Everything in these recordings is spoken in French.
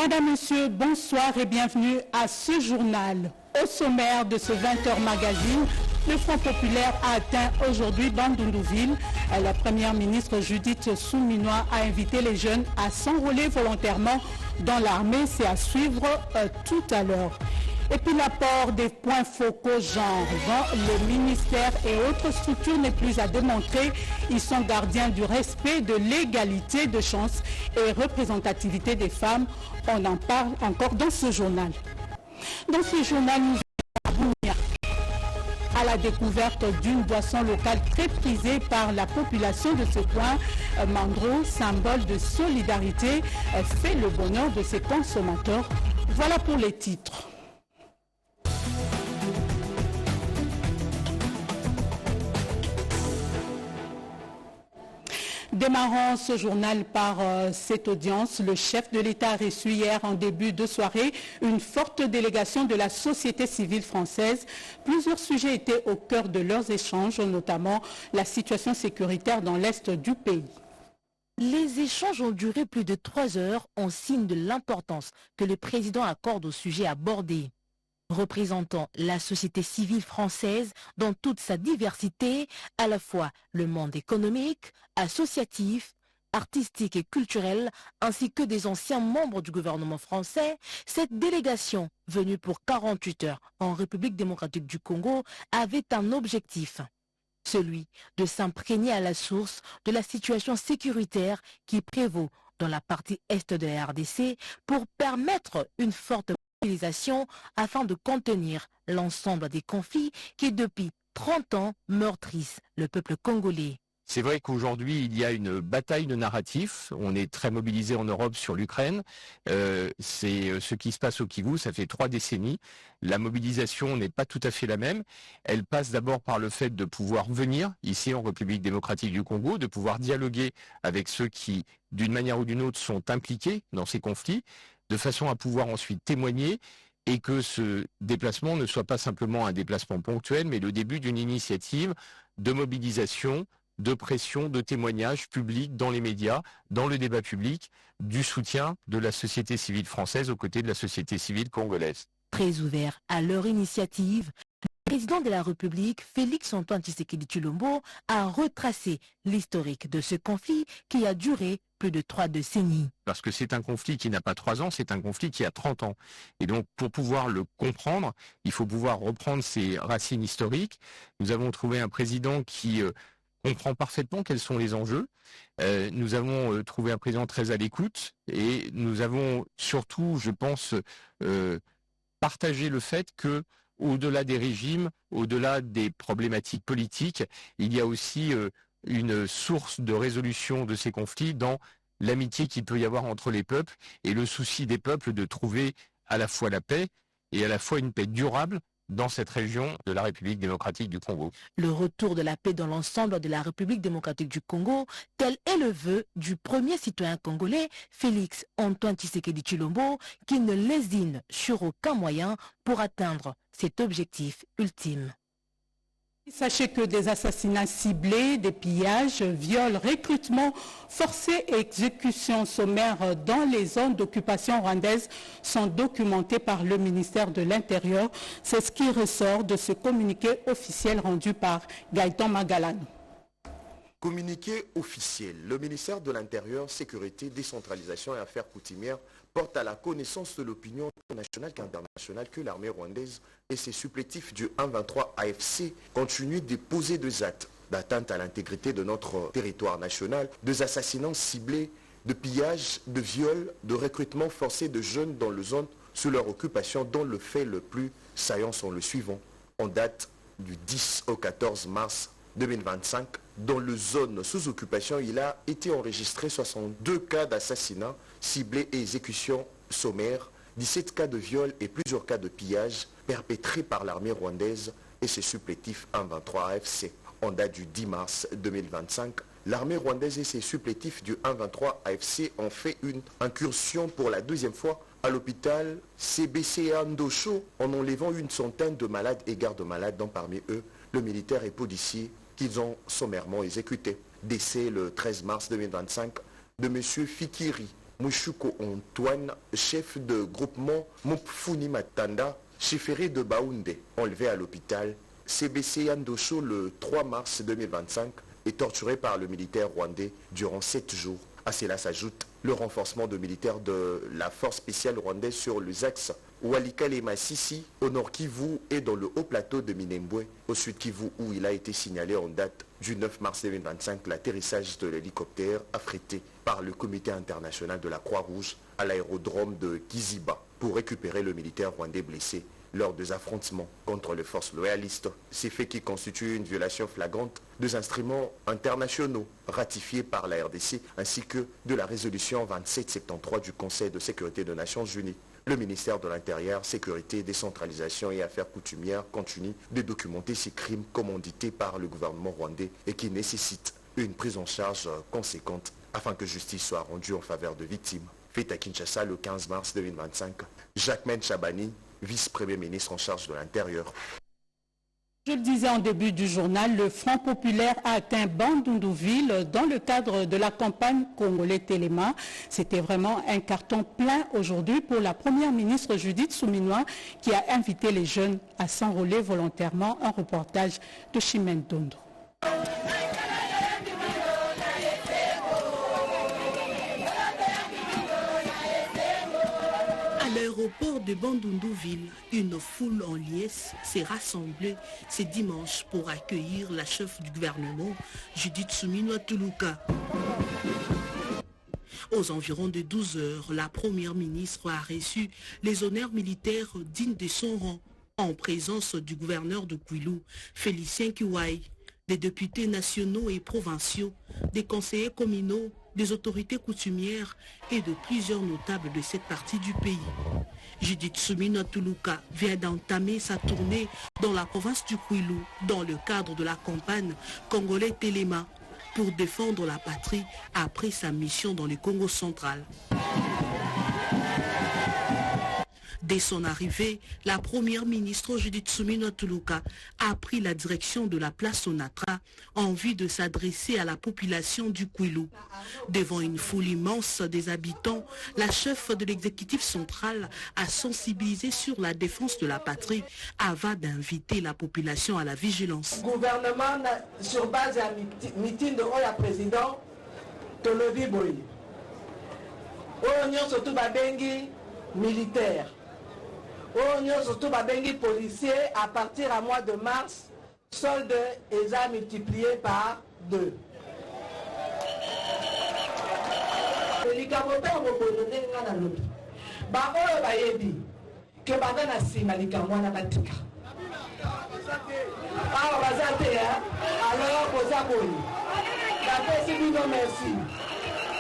Mesdames, Messieurs, bonsoir et bienvenue à ce journal. Au sommaire de ce 20h magazine, le Front populaire a atteint aujourd'hui Bandundouville. La première ministre Judith Souminois a invité les jeunes à s'enrôler volontairement dans l'armée. C'est à suivre tout à l'heure. Et puis l'apport des points focaux genre dans les ministères et autres structures n'est plus à démontrer. Ils sont gardiens du respect, de l'égalité de chance et représentativité des femmes. On en parle encore dans ce journal. Dans ce journal, nous allons à la découverte d'une boisson locale très prisée par la population de ce coin. Mandro, symbole de solidarité, fait le bonheur de ses consommateurs. Voilà pour les titres. Démarrons ce journal par cette audience. Le chef de l'État a reçu hier en début de soirée une forte délégation de la société civile française. Plusieurs sujets étaient au cœur de leurs échanges, notamment la situation sécuritaire dans l'est du pays. Les échanges ont duré plus de 3 heures en signe de l'importance que le président accorde au sujet abordé. Représentant la société civile française dans toute sa diversité, à la fois le monde économique, associatif, artistique et culturel, ainsi que des anciens membres du gouvernement français, cette délégation, venue pour 48 heures en République démocratique du Congo, avait un objectif, celui de s'imprégner à la source de la situation sécuritaire qui prévaut dans la partie est de la RDC pour permettre une forte mobilisation afin de contenir l'ensemble des conflits qui depuis 30 ans meurtrissent le peuple congolais. C'est vrai qu'aujourd'hui, il y a une bataille de narratifs. On est très mobilisé en Europe sur l'Ukraine. C'est ce qui se passe au Kivu, ça fait 3 décennies. La mobilisation n'est pas tout à fait la même. Elle passe d'abord par le fait de pouvoir venir ici en République démocratique du Congo, de pouvoir dialoguer avec ceux qui, d'une manière ou d'une autre, sont impliqués dans ces conflits, de façon à pouvoir ensuite témoigner et que ce déplacement ne soit pas simplement un déplacement ponctuel, mais le début d'une initiative de mobilisation, de pression, de témoignage public dans les médias, dans le débat public, du soutien de la société civile française aux côtés de la société civile congolaise. Très ouvert à leur initiative, le président de la République, Félix-Antoine Tshisekedi Tshilombo, a retracé l'historique de ce conflit qui a duré plus de 3 décennies. Parce que c'est un conflit qui n'a pas 3 ans, c'est un conflit qui a 30 ans. Et donc, pour pouvoir le comprendre, il faut pouvoir reprendre ses racines historiques. Nous avons trouvé un président qui comprend parfaitement quels sont les enjeux. Nous avons trouvé un président très à l'écoute et nous avons surtout, je pense, partagé le fait que au-delà des régimes, au-delà des problématiques politiques, il y a aussi une source de résolution de ces conflits dans l'amitié qu'il peut y avoir entre les peuples et le souci des peuples de trouver à la fois la paix et à la fois une paix durable dans cette région de la République démocratique du Congo. Le retour de la paix dans l'ensemble de la République démocratique du Congo, tel est le vœu du premier citoyen congolais, Félix-Antoine Tshisekedi Tshilombo, qui ne lésine sur aucun moyen pour atteindre cet objectif ultime. Sachez que des assassinats ciblés, des pillages, viols, recrutements forcés et exécutions sommaires dans les zones d'occupation rwandaise sont documentés par le ministère de l'Intérieur. C'est ce qui ressort de ce communiqué officiel rendu par Gaëtan Magalan. Communiqué officiel, le ministère de l'Intérieur, Sécurité, Décentralisation et Affaires coutumières porte à la connaissance de l'opinion nationale qu'internationale que l'armée rwandaise et ses supplétifs du 1-23 AFC continuent de poser des actes d'atteinte à l'intégrité de notre territoire national, des assassinats ciblés, de pillages, de viols, de recrutement forcé de jeunes dans les zones sous leur occupation, dont le fait le plus saillant sont le suivant. En date du 10 au 14 mars 2025, dans les zones sous occupation, il a été enregistré 62 cas d'assassinats ciblés et exécutions sommaires, 17 cas de viol et plusieurs cas de pillage perpétrés par l'armée rwandaise et ses supplétifs 1-23 AFC. En date du 10 mars 2025, l'armée rwandaise et ses supplétifs du 1-23 AFC ont fait une incursion pour la 2e fois à l'hôpital CBC Ndosho en enlevant une centaine de malades et gardes-malades, dont parmi eux le militaire et policier qu'ils ont sommairement exécuté. Décès le 13 mars 2025 de M. Fikiri, Mouchouko Antoine, chef de groupement Mopfuni Matanda, chefferie de Baounde, enlevé à l'hôpital CBC Yandosho le 3 mars 2025 et torturé par le militaire rwandais durant 7 jours. À cela s'ajoute le renforcement de militaires de la force spéciale rwandaise sur les axes Walikale et Massissi, au nord Kivu et dans le haut plateau de Minembwe, au sud Kivu, où il a été signalé en date du 9 mars 2025 l'atterrissage de l'hélicoptère affrété par le comité international de la Croix-Rouge à l'aérodrome de Kiziba pour récupérer le militaire rwandais blessé lors des affrontements contre les forces loyalistes. Ces faits qui constituent une violation flagrante des instruments internationaux ratifiés par la RDC ainsi que de la résolution 2773 du Conseil de sécurité des Nations Unies. Le ministère de l'Intérieur, Sécurité, Décentralisation et Affaires coutumières continue de documenter ces crimes commandités par le gouvernement rwandais et qui nécessitent une prise en charge conséquente afin que justice soit rendue en faveur de victimes. Fait à Kinshasa le 15 mars 2025, Jacquemaine Chabani, vice-premier ministre en charge de l'Intérieur. Je le disais en début du journal, le Front populaire a atteint Bandundu-Ville dans le cadre de la campagne Congolais Téléma. C'était vraiment un carton plein aujourd'hui pour la première ministre Judith Suminwa qui a invité les jeunes à s'enrôler volontairement. Un reportage de Chimène Dondo. À l'aéroport de Bandundu-Ville, une foule en liesse s'est rassemblée ce dimanche pour accueillir la chef du gouvernement, Judith Suminwa Tuluka. Aux environs de 12 heures, la première ministre a reçu les honneurs militaires dignes de son rang en présence du gouverneur de Kwilu, Félicien Kiwai, des députés nationaux et provinciaux, des conseillers communaux, des autorités coutumières et de plusieurs notables de cette partie du pays. Judith Suminwa Tuluka vient d'entamer sa tournée dans la province du Kwilu dans le cadre de la campagne Congolais Téléma pour défendre la patrie après sa mission dans le Congo central. Dès son arrivée, la première ministre Judith Suminwa Tuluka a pris la direction de la place Onatra en vue de s'adresser à la population du Kwilu. Devant une foule immense des habitants, la chef de l'exécutif central a sensibilisé sur la défense de la patrie avant d'inviter la population à la vigilance. Gouvernement sur base d'un meeting de la président Tolobi Boy. On surtout babengi militaire. On surtout babengi policier à partir à mois de mars, solde est multiplié par 2. Merci.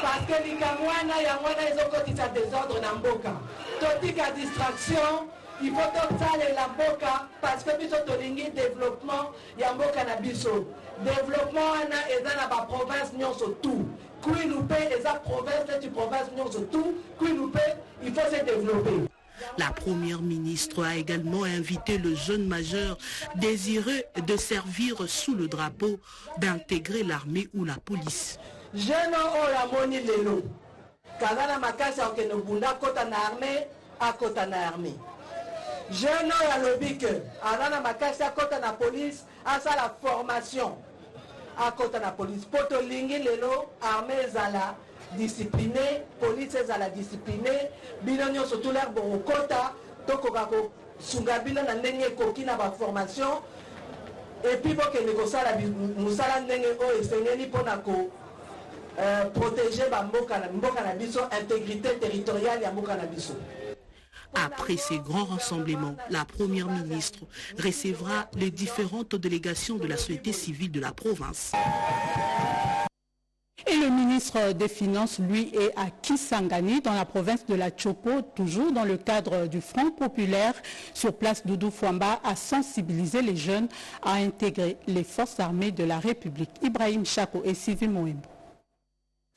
Parce que les Kamwana, ils ont cotisé désordre dans Mboka. Totika distraction, il faut que la Mboka parce que nous avons développement, il y a Mboka na biso. Développement est dans la province, nous sommes tout. Qui nous paie, les provinces, nous sommes tout. Qui nous paie, il faut se développer. La première ministre a également invité le jeune majeur désireux de servir sous le drapeau d'intégrer l'armée ou la police. Jeune homme la moni lelo. Kazana makasi a okeno bunda kota na armée à kota na armée. Jeune homme a lobby que Azana makasi a kota na police à ça la formation à kota na police. Poto lingi lelo armée zala discipliné, police zala discipliné. Binonyo surtout l'air bon kota toko kako sungabila na ndenge koki na ba formation. Et puis pour que négocier la musala ndenge o esengeli pona ko protéger Mboka na biso, intégrité territoriale ya Mboka na biso. Après ces grands rassemblements, la première ministre recevra les différentes délégations de la société civile de la province. Et le ministre des Finances, lui, est à Kisangani, dans la province de la Chopo, toujours dans le cadre du Front populaire. Sur place, Doudou Fouamba a sensibilisé les jeunes à intégrer les forces armées de la République. Ibrahim Chako et Sylvie Moembo.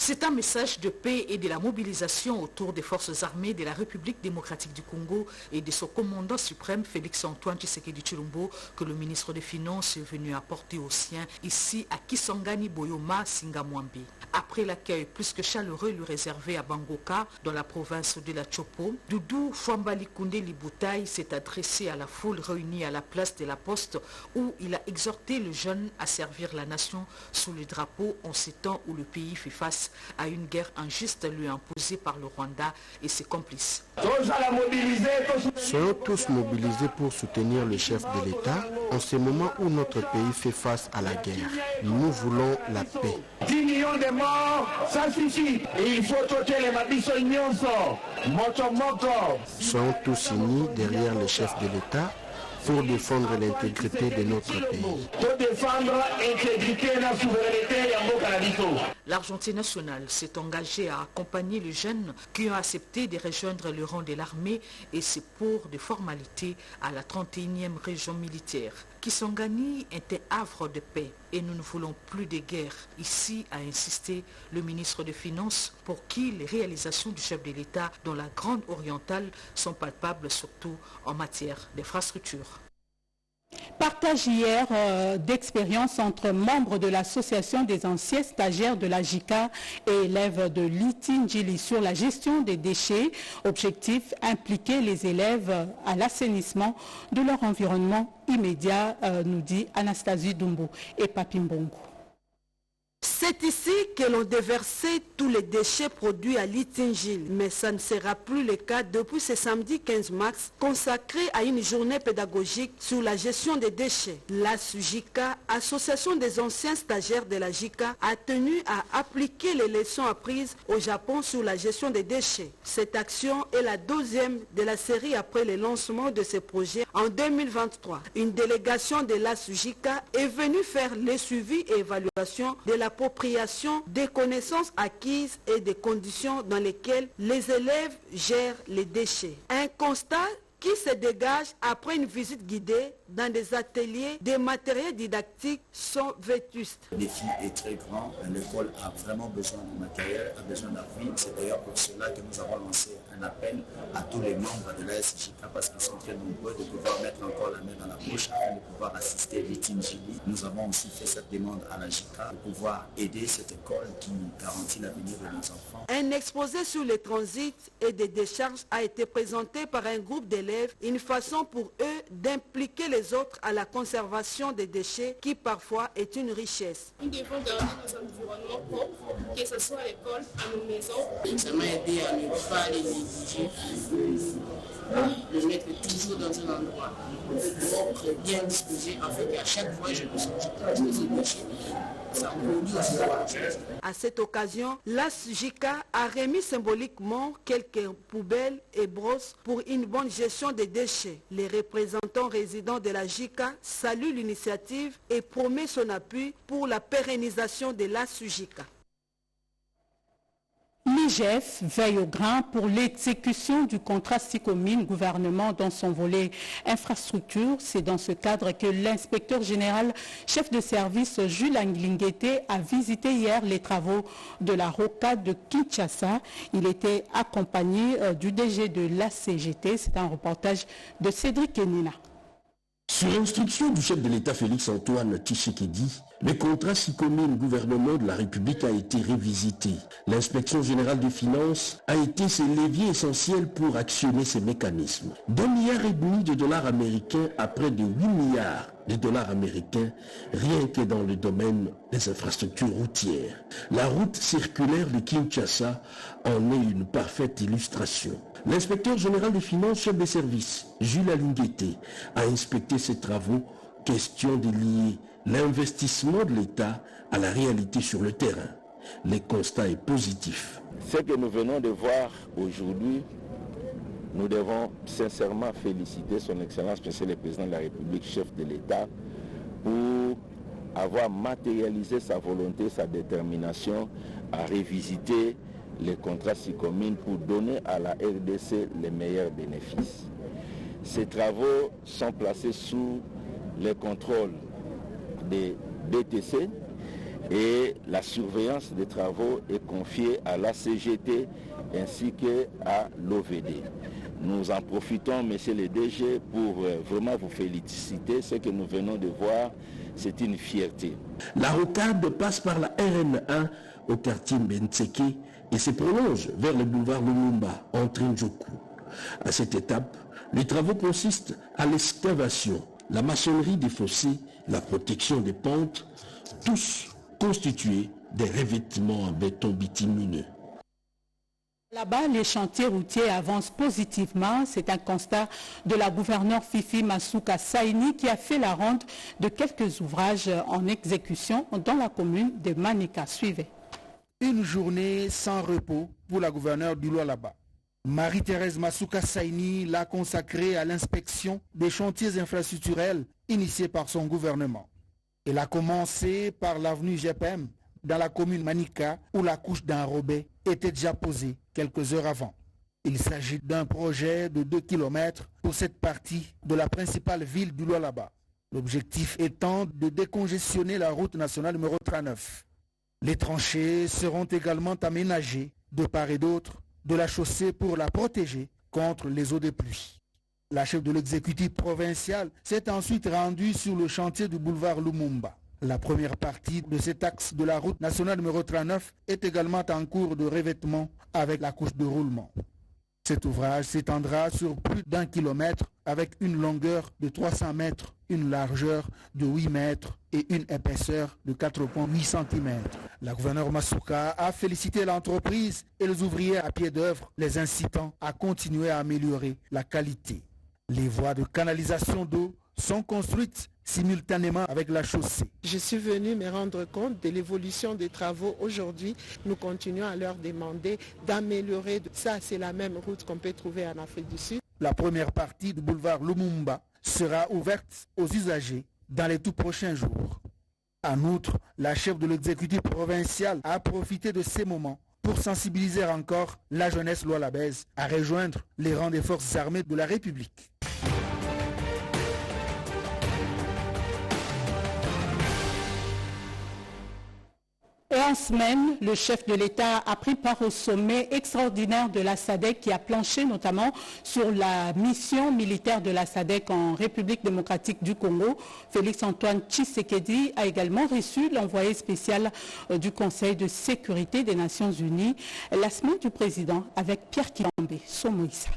C'est un message de paix et de la mobilisation autour des forces armées de la République démocratique du Congo et de son commandant suprême Félix-Antoine Tshisekedi Tshilombo que le ministre des Finances est venu apporter aux siens ici à Kisangani Boyoma, Singamwambi. Après l'accueil plus que chaleureux lui réservé à Bangoka, dans la province de la Chopo, Doudou Fouambali Koundé Liboutaï s'est adressé à la foule réunie à la place de la Poste où il a exhorté le jeune à servir la nation sous le drapeau en ces temps où le pays fait face à une guerre injuste lui imposée par le Rwanda et ses complices. Soyons tous mobilisés pour soutenir le chef de l'État en ce moment où notre pays fait face à la guerre. Nous voulons la paix. 10 millions de morts, ça suffit. Et il faut ôter les mabissos nyonso. Soyons tous unis derrière le chef de l'État pour défendre l'intégrité de notre pays. Pour défendre l'intégrité et la souveraineté de L'Argentine nationale s'est engagée à accompagner les jeunes qui ont accepté de rejoindre le rang de l'armée et c'est pour des formalités à la 31e région militaire. Kisangani est un havre de paix et nous ne voulons plus de guerre. Ici, a insisté le ministre des Finances pour qui les réalisations du chef de l'État dans la Grande Orientale sont palpables surtout en matière d'infrastructure. Partage hier d'expériences entre membres de l'association des anciens stagiaires de la JICA et élèves de l'Itinjili sur la gestion des déchets. Objectif, impliquer les élèves à l'assainissement de leur environnement immédiat, nous dit Anastasie Dumbo et Papimbongo. C'est ici que l'on déversait tous les déchets produits à l'Itingil, mais ça ne sera plus le cas depuis ce samedi 15 mars, consacré à une journée pédagogique sur la gestion des déchets. La SUJICA, Association des anciens stagiaires de la JICA, a tenu à appliquer les leçons apprises au Japon sur la gestion des déchets. Cette action est la deuxième de la série après le lancement de ce projet en 2023. Une délégation de la SUJICA est venue faire le suivi et évaluation de l'appropriation des connaissances acquises et des conditions dans lesquelles les élèves gèrent les déchets. Un constat qui se dégage après une visite guidée dans des ateliers, des matériels didactiques sont vétustes. Le défi est très grand, l'école a vraiment besoin de matériel, a besoin d'appui. C'est d'ailleurs pour cela que nous avons lancé un appel à tous les membres de la SJK parce qu'ils sont très nombreux de pouvoir mettre encore la main dans la poche afin de pouvoir assister l'Itingili. Nous avons aussi fait cette demande à la JICA de pouvoir aider cette école qui garantit l'avenir de nos enfants. Un exposé sur le transit et des décharges a été présenté par un groupe d'élèves, une façon pour eux d'impliquer les autres à la conservation des déchets qui parfois est une richesse. Nous devons garder nos environnements propres, que ce soit à l'école, à nos maisons. Ça m'a aidé à ne pas les négliger, à le mettre toujours dans un endroit propre, bien disposé, afin qu'à chaque fois je me sens disposé de déchets. À cette occasion, la JICA a remis symboliquement quelques poubelles et brosses pour une bonne gestion des déchets. Les représentants résidents de la JICA saluent l'initiative et promet son appui pour la pérennisation de la JICA. L'IGF veille au grain pour l'exécution du contrat Sicomine gouvernement dans son volet infrastructure. C'est dans ce cadre que l'inspecteur général chef de service Jules Anglingete a visité hier les travaux de la rocade de Kinshasa. Il était accompagné du DG de la CGT. C'est un reportage de Cédric Kenina. Sur instruction du chef de l'État Félix-Antoine Tshisekedi, le contrat Sicomine gouvernement de la République a été révisité. L'inspection générale des finances a été ce levier essentiel pour actionner ces mécanismes. d'1,5 milliard de dollars américains à près de 8 milliards de dollars américains, rien que dans le domaine des infrastructures routières. La route circulaire de Kinshasa en est une parfaite illustration. L'inspecteur général des finances, chef des services, Jules Alingete, a inspecté ces travaux, question de lier l'investissement de l'État à la réalité sur le terrain. Le constat est positif. Ce que nous venons de voir aujourd'hui, nous devons sincèrement féliciter son Excellence, Monsieur le Président de la République, chef de l'État, pour avoir matérialisé sa volonté, sa détermination à revisiter les contrats Sicomine pour donner à la RDC les meilleurs bénéfices. Ces travaux sont placés sous le contrôle des BTC et la surveillance des travaux est confiée à la CGT ainsi qu'à l'OVD. Nous en profitons, messieurs les DG, pour vraiment vous féliciter. Ce que nous venons de voir, c'est une fierté. La rocade passe par la RN1 au quartier Mbenseke et se prolonge vers le boulevard Lumumba, entre Njoku. À cette étape, les travaux consistent à l'excavation, la maçonnerie des fossés, la protection des pentes, tous constitués des revêtements en béton bitumineux. Là-bas, les chantiers routiers avancent positivement. C'est un constat de la gouverneure Fifi Masuka Saini qui a fait la ronde de quelques ouvrages en exécution dans la commune de Manika. Suivez. Une journée sans repos pour la gouverneure du Lualaba. Marie-Thérèse Masuka Saini l'a consacrée à l'inspection des chantiers infrastructurels initiés par son gouvernement. Elle a commencé par l'avenue GPM dans la commune Manika où la couche d'enrobé était déjà posée quelques heures avant. Il s'agit d'un projet de 2 km pour cette partie de la principale ville du Lualaba. L'objectif étant de décongestionner la route nationale numéro 39. Les tranchées seront également aménagées de part et d'autre de la chaussée pour la protéger contre les eaux de pluie. La chef de l'exécutif provincial s'est ensuite rendue sur le chantier du boulevard Lumumba. La première partie de cet axe de la route nationale numéro 39 est également en cours de revêtement avec la couche de roulement. Cet ouvrage s'étendra sur plus d'1 kilomètre avec une longueur de 300 mètres, une largeur de 8 mètres et une épaisseur de 4,8 cm. La gouverneure Masuka a félicité l'entreprise et les ouvriers à pied d'œuvre, les incitant à continuer à améliorer la qualité. Les voies de canalisation d'eau sont construites simultanément avec la chaussée. Je suis venu me rendre compte de l'évolution des travaux. Aujourd'hui, nous continuons à leur demander d'améliorer. Ça, c'est la même route qu'on peut trouver en Afrique du Sud. La première partie du boulevard Lumumba sera ouverte aux usagers dans les tout prochains jours. En outre, la chef de l'exécutif provincial a profité de ces moments pour sensibiliser encore la jeunesse lualabaise à rejoindre les rangs des forces armées de la République. Et en semaine, le chef de l'État a pris part au sommet extraordinaire de la SADC qui a planché notamment sur la mission militaire de la SADC en République démocratique du Congo. Félix-Antoine Tshisekedi a également reçu l'envoyé spécial du Conseil de sécurité des Nations Unies, la semaine du président avec Pierre Kilombe, Somoïsa.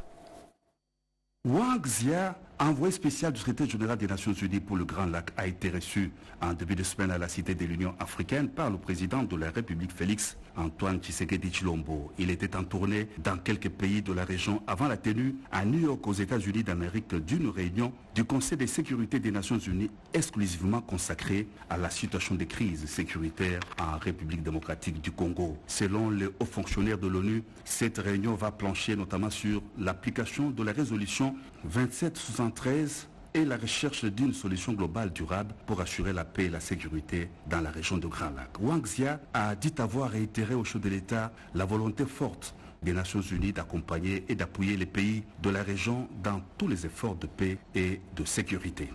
Wang Xia, envoyé spécial du secrétaire général des Nations Unies pour le Grand Lac, a été reçu en début de semaine à la Cité de l'Union africaine par le président de la République Félix Antoine Tshisekedi Tshilombo. Il était en tournée dans quelques pays de la région avant la tenue à New York aux États-Unis d'Amérique d'une réunion du Conseil de sécurité des Nations Unies exclusivement consacrée à la situation de crise sécuritaire en République démocratique du Congo. Selon les hauts fonctionnaires de l'ONU, cette réunion va plancher notamment sur l'application de la résolution 2773 et la recherche d'une solution globale durable pour assurer la paix et la sécurité dans la région de Grand Lac. Wang Xia a dit avoir réitéré au chef de l'État la volonté forte des Nations Unies d'accompagner et d'appuyer les pays de la région dans tous les efforts de paix et de sécurité.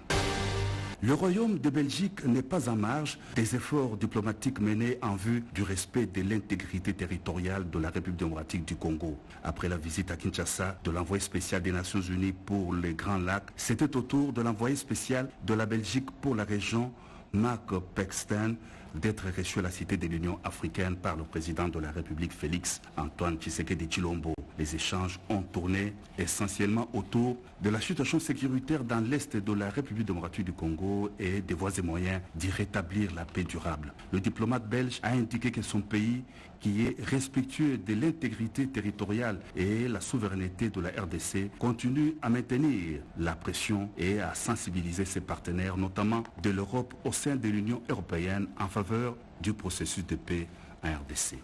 Le Royaume de Belgique n'est pas en marge des efforts diplomatiques menés en vue du respect de l'intégrité territoriale de la République démocratique du Congo. Après la visite à Kinshasa de l'envoyé spécial des Nations Unies pour les Grands Lacs, c'était au tour de l'envoyé spécial de la Belgique pour la région, Mark Pexten, d'être reçu à la Cité de l'Union africaine par le président de la République Félix Antoine Tshisekedi Tshilombo. Les échanges ont tourné essentiellement autour de la situation sécuritaire dans l'est de la République démocratique du Congo et des voies et moyens d'y rétablir la paix durable. Le diplomate belge a indiqué que son pays, qui est respectueux de l'intégrité territoriale et la souveraineté de la RDC, continue à maintenir la pression et à sensibiliser ses partenaires, notamment de l'Europe au sein de l'Union européenne, en faveur du processus de paix en RDC.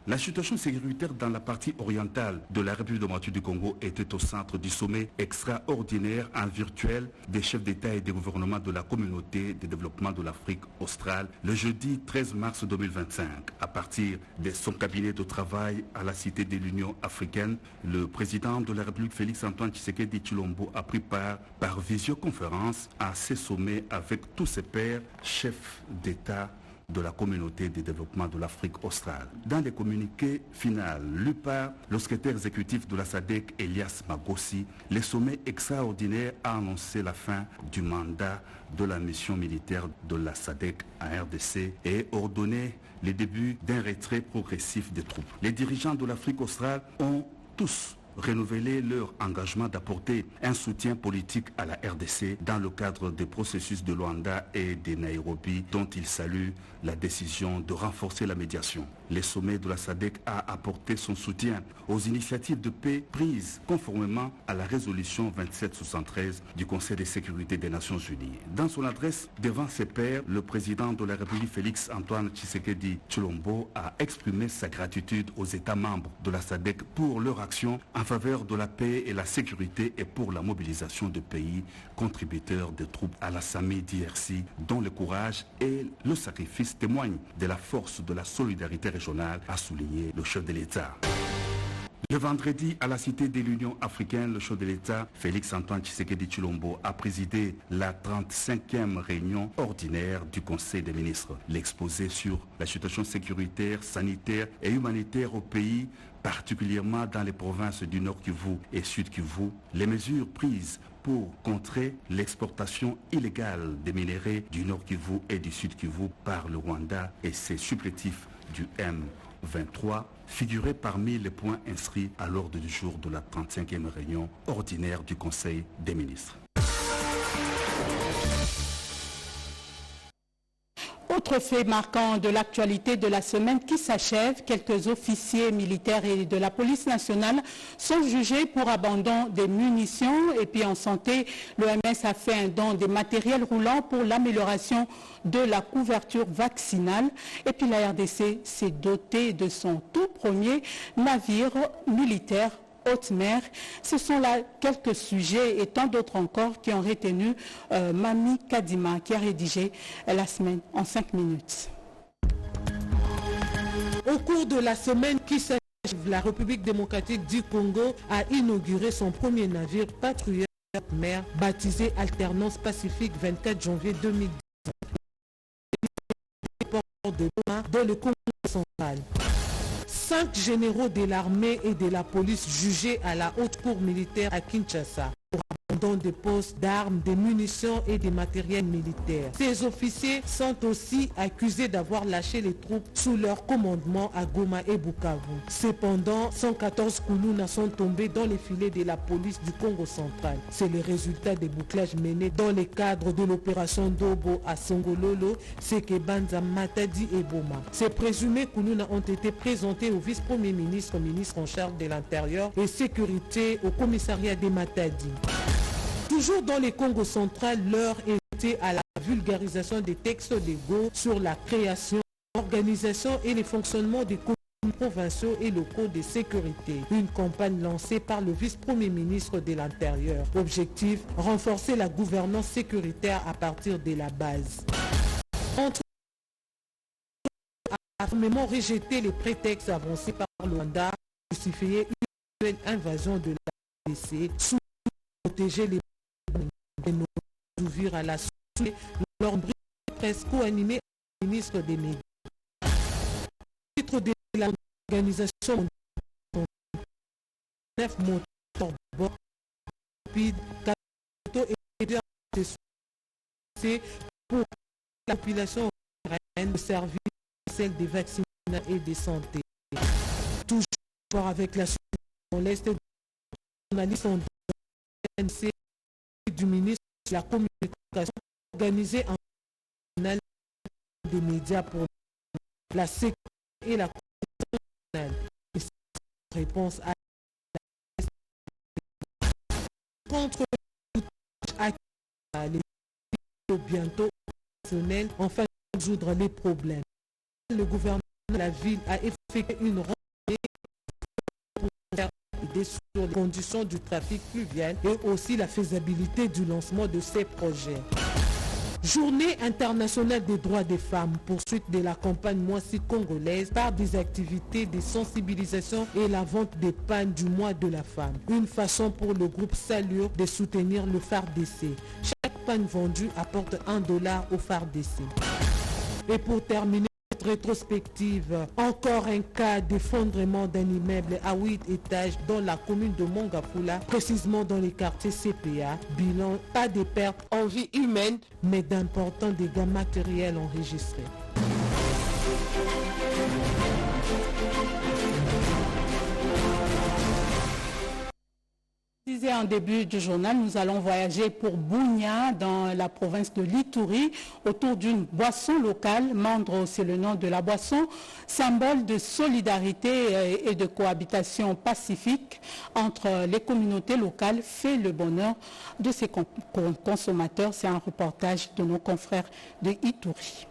La situation sécuritaire dans la partie orientale de la République démocratique du Congo était au centre du sommet extraordinaire en virtuel des chefs d'État et des gouvernements de la communauté de développement de l'Afrique australe le jeudi 13 mars 2025. À partir de son cabinet de travail à la Cité de l'Union africaine, le président de la République Félix Antoine Tshisekedi Tshilombo a pris part par visioconférence à ces sommets avec tous ses pairs chefs d'État de la communauté de développement de l'Afrique australe. Dans les communiqués finaux lus par le secrétaire exécutif de la SADC, Elias Magossi, le sommet extraordinaire a annoncé la fin du mandat de la mission militaire de la SADC en RDC et ordonné le début d'un retrait progressif des troupes. Les dirigeants de l'Afrique australe ont tous renouveler leur engagement d'apporter un soutien politique à la RDC dans le cadre des processus de Luanda et de Nairobi dont ils saluent la décision de renforcer la médiation. Le sommet de la SADC a apporté son soutien aux initiatives de paix prises conformément à la résolution 2773 du Conseil de sécurité des Nations Unies. Dans son adresse devant ses pairs, le président de la République Félix Antoine Tshisekedi Tshilombo a exprimé sa gratitude aux États membres de la SADC pour leur action en faveur de la paix et la sécurité et pour la mobilisation de pays contributeurs de troupes à la SAMI DRC dont le courage et le sacrifice témoignent de la force de la solidarité régionale, a souligné le chef de l'État. Le vendredi, à la Cité de l'Union africaine, le chef de l'État, Félix Antoine Tshisekedi Tshilombo, a présidé la 35e réunion ordinaire du Conseil des ministres. L'exposé sur la situation sécuritaire, sanitaire et humanitaire au pays, particulièrement dans les provinces du Nord Kivu et Sud Kivu, les mesures prises pour contrer l'exportation illégale des minéraux du Nord Kivu et du Sud Kivu par le Rwanda et ses supplétifs du M23 figuraient parmi les points inscrits à l'ordre du jour de la 35e réunion ordinaire du Conseil des ministres. Autre fait marquant de l'actualité de la semaine qui s'achève, quelques officiers militaires et de la police nationale sont jugés pour abandon des munitions. Et puis en santé, l'OMS a fait un don des matériels roulants pour l'amélioration de la couverture vaccinale. Et puis la RDC s'est dotée de son tout premier navire militaire haute mer. Ce sont là quelques sujets et tant d'autres encore qui ont retenu Mami Kadima qui a rédigé la semaine en 5 minutes. Au cours de la semaine qui s'achève, la République démocratique du Congo a inauguré son premier navire patrouilleur haute mer baptisé Alternance Pacifique 24 janvier 2010 de Goma dans le Congo central. 5 généraux de l'armée et de la police jugés à la haute cour militaire à Kinshasa pour abandon des postes d'armes, des munitions et des matériels militaires. Ces officiers sont aussi accusés d'avoir lâché les troupes sous leur commandement à Goma et Bukavu. Cependant, 114 Koulouna sont tombés dans les filets de la police du Congo central. C'est le résultat des bouclages menés dans le cadre de l'opération Dobo à Songololo, Sekebanza, Matadi et Boma. Ces présumés Koulouna ont été présentés au vice-premier ministre, ministre en charge de l'Intérieur et Sécurité au commissariat des Matadi. Toujours dans le Congo central, l'heure était à la vulgarisation des textes légaux sur la création, l'organisation et le fonctionnement des communes provinciaux et locaux de sécurité. Une campagne lancée par le vice-premier ministre de l'Intérieur. Objectif, renforcer la gouvernance sécuritaire à partir de la base. Entre a fermement rejeté les prétextes avancés par le Rwanda pour justifier une nouvelle invasion de la RDC, sous protéger les d'ouvrir à la suite leur brique presque co-animé au ministre des Médias. Au titre de l'organisation 9 moteurs bord rapide, capitaux et de pour la population ukrainienne de servir celle des vaccins et des santé. Toujours avec la suite dans l'Est, les journalistes ont du ministre de la communication organisé en national des médias pour la sécurité et la communication nationale. Réponse à contre les bientôt personnel afin de résoudre les problèmes. Le gouvernement de la ville a effectué une randonnée pour faire idée sur les conditions du trafic fluvial et aussi la faisabilité du lancement de ces projets. Journée internationale des droits des femmes, poursuite de la campagne Moissi congolaise par des activités de sensibilisation et la vente des pannes du mois de la femme. Une façon pour le groupe Salure de soutenir le FARDC. Chaque panne vendue apporte $1 au FARDC. Et pour terminer cette rétrospective, encore un cas d'effondrement d'un immeuble à 8 étages dans la commune de Mongapula, précisément dans les quartiers CPA. Bilan, pas de pertes en vie humaine, mais d'importants dégâts matériels enregistrés. Disais en début du journal, nous allons voyager pour Bunia dans la province de l'Ituri autour d'une boisson locale. Mandro, c'est le nom de la boisson, symbole de solidarité et de cohabitation pacifique entre les communautés locales, fait le bonheur de ses consommateurs. C'est un reportage de nos confrères de Ituri.